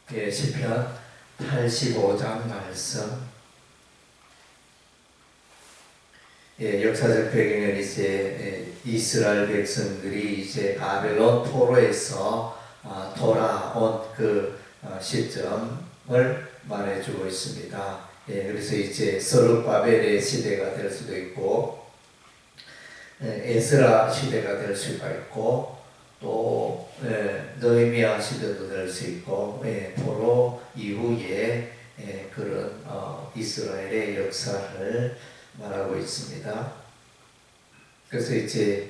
시편 85장 말씀. 역사적 배경은 이제 이스라엘 백성들이 이제 바벨론 포로에서 돌아온 그 시점을 말해주고 있습니다. 그래서 이제 스룹바벨의 시대가 될 수도 있고, 에스라 시대가 될 수가 있고, 또 느헤미야 시대도 될 수 있고, 포로 이후에 그런 이스라엘의 역사를 말하고 있습니다. 그래서 이제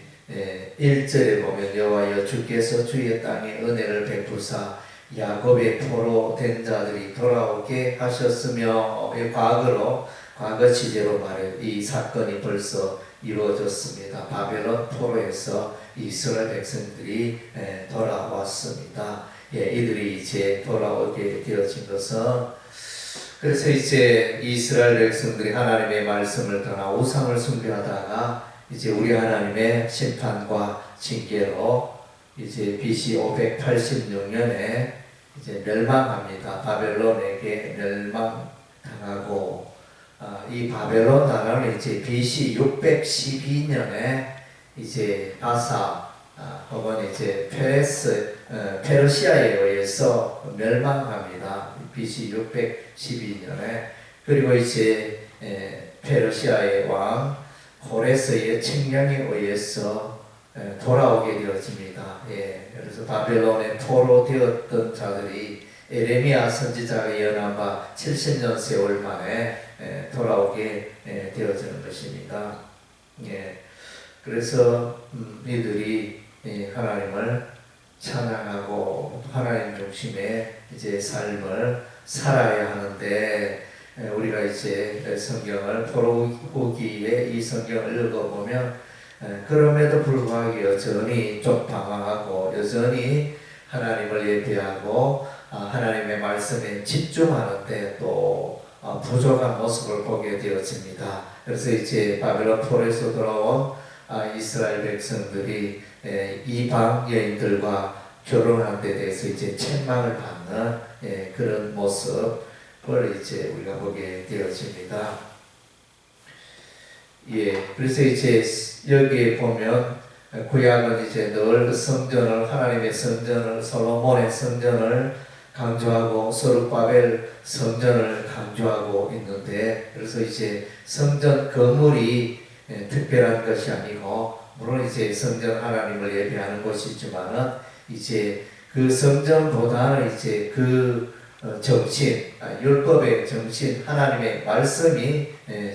1절에 보면 여호와여 주께서 주의 땅에 은혜를 베푸사 야곱의 포로 된 자들이 돌아오게 하셨으며, 과거 시제로 말해 이 사건이 벌써 이루어졌습니다. 바벨론 포로에서 이스라엘 백성들이 돌아왔습니다. 이들이 이제 돌아오게 되어진 것은, 그래서 이제 이스라엘 백성들이 하나님의 말씀을 떠나 우상을 숭배하다가 이제 우리 하나님의 심판과 징계로 이제 BC 586년에 이제 멸망합니다. 바벨론에게 멸망당하고, 이 바벨론 나라는 이제 BC 612년에 이제 아사 혹은 이제 페르시아에 의해서 멸망합니다. BC 612년에. 그리고 이제 페르시아의 왕 고레스의 책령에 의해서 돌아오게 되어집니다. 그래서 바벨론에 포로 되었던 자들이 에레미야 선지자가 예언한 바 70년 세월 만에 돌아오게 되어지는 것입니다. 그래서 이들이 하나님을 찬양하고 하나님 중심의 이제 삶을 살아야 하는데, 우리가 이제 성경을 포로 후기에 이 성경을 읽어보면 그럼에도 불구하고 여전히 좀 방황하고 여전히 하나님을 예배하고 하나님의 말씀에 집중하는데 또 부족한 모습을 보게 되어집니다. 그래서 이제 바벨론 포로에서 돌아온 이스라엘 백성들이 이방 여인들과 결혼한 데 대해서 이제 책망을 받는 그런 모습을 이제 우리가 보게 되어집니다. 그래서 이제 여기에 보면 구약은 이제 늘 성전을, 하나님의 성전을, 솔로몬의 성전을 강조하고 스룹바벨 성전을 강조하고 있는데, 그래서 이제 성전 건물이 특별한 것이 아니고, 물론 이제 성전 하나님을 예배하는 곳이지만은 이제 그 성전보다는 이제 그 정신, 율법의 정신, 하나님의 말씀이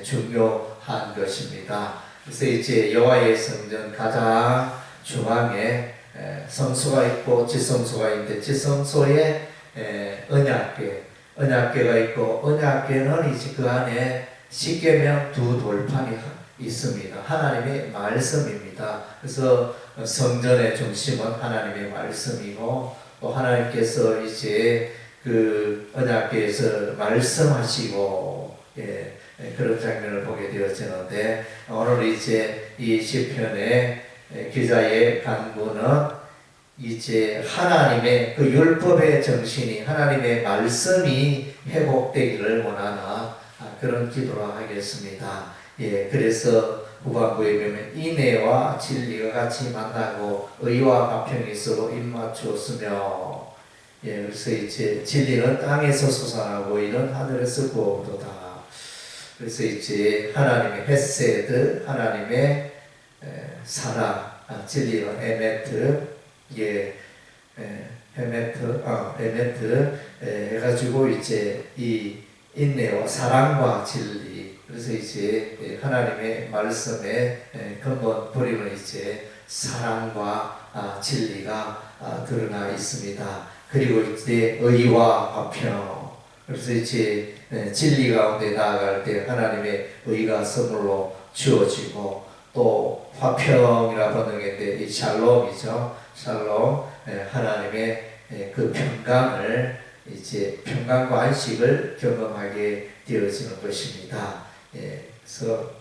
중요한 것입니다. 그래서 이제 여호와의 성전 가장 중앙에 성소가 있고 지성소가 있는데, 지성소에 언약궤가 있고, 언약궤는 이제 그 안에 십계명 두 돌판이 있습니다. 하나님의 말씀입니다. 그래서 성전의 중심은 하나님의 말씀이고, 또 하나님께서 이제 그 언약궤에서 말씀하시고 그런 장면을 보게 되어지는데, 오늘 이제 이 시편의 기자의 간구는 이제 하나님의 그 율법의 정신이, 하나님의 말씀이 회복되기를 원하는 그런 기도를 하겠습니다. 그래서 후반부에 보면 인애와 진리가 같이 만나고 의와 화평이 서로 입맞추었으며, 그래서 이제 진리는 땅에서 솟아나고 의는 하늘에서 부어오도다. 그래서 이제 하나님의 헤세드, 하나님의 사랑, 진리는 에메트, 에메트 해가지고 이제 이 인내와 사랑과 진리, 그래서 이제 하나님의 말씀의 근본 뿌리는 이제 사랑과 진리가 드러나 있습니다. 그리고 이제 의와 화평, 그래서 이제 진리 가운데 나아갈 때 하나님의 의가 선물로 주어지고, 또 화평이라 하는 게 이 샬롬이죠. 샬롬, 하나님의 그 평강을, 이제 평강과 안식을 경험하게 되어지는 것입니다. 그래서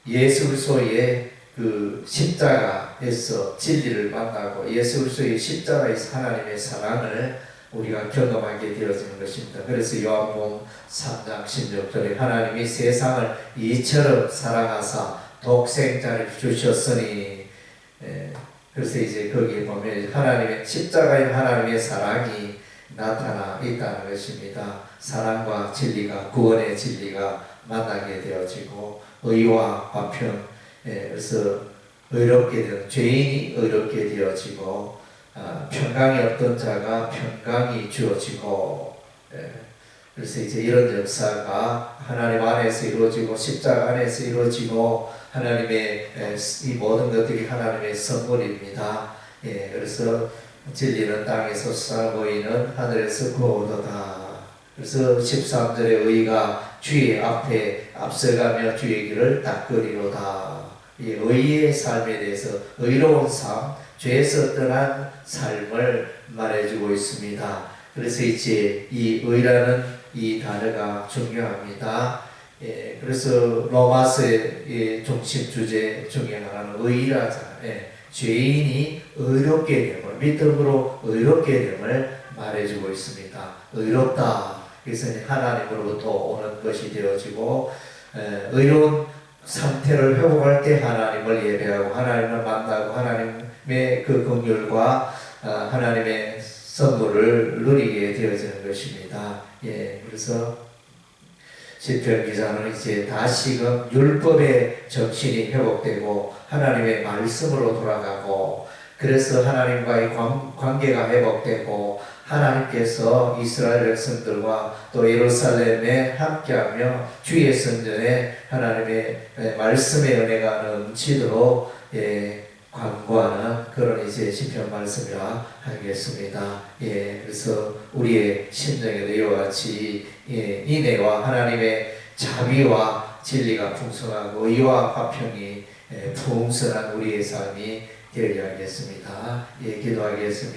예수 그리스도의 그 십자가에서 진리를 만나고, 예수 그리스도의 십자가에서 하나님의 사랑을 우리가 경험하게 되어지는 것입니다. 그래서 요한복음 3장 16절에 하나님이 세상을 이처럼 사랑하사 독생자를 주셨으니, 그래서 이제 거기에 보면 하나님의 십자가인 하나님의 사랑이 나타나 있다는 것입니다. 사랑과 진리가, 구원의 진리가 만나게 되어지고 의와 화평, 그래서 의롭게 되는 죄인이 의롭게 되어지고, 평강이 없던 자가 평강이 주어지고, 그래서 이제 이런 역사가 하나님 안에서 이루어지고 십자가 안에서 이루어지고, 하나님의 이 모든 것들이 하나님의 선물입니다. 그래서 진리는 땅에서 솟아 보이는 하늘에서 구하오도다. 그래서 13절의 의가 주의 앞에 앞서가며 주의 길을 닦으리로다. 이 의의 삶에 대해서 의로운 삶, 죄에서 떠난 삶을 말해주고 있습니다. 그래서 이제 이 의라는 이 단어가 중요합니다. 그래서 로마서의 중심 주제 중에 하나는 의라잖아요. 죄인이 의롭게 됨을, 믿음으로 의롭게 됨을 말해주고 있습니다. 의롭다. 그래서 하나님으로부터 오는 것이 되어지고, 의로운 상태를 회복할 때 하나님을 예배하고 하나님을 만나고 하나님의 그 긍휼과 하나님의 선물을 누리게 되어지는 것입니다. 그래서 시편 기자는 이제 다시금 율법의 정신이 회복되고 하나님의 말씀으로 돌아가고, 그래서 하나님과의 관계가 회복되고 하나님께서 이스라엘 백성들과 또 예루살렘에 함께하며 주의 성전에 하나님의 말씀의 은혜가 넘치도록 간구하는 그런 이제 시편 말씀이라 하겠습니다. 그래서 우리의 심정에도 이와 같이 인애와 하나님의 자비와 진리가 풍성하고 의와 화평이 풍성한 우리의 삶이 되어야 하겠습니다. 기도하겠습니다.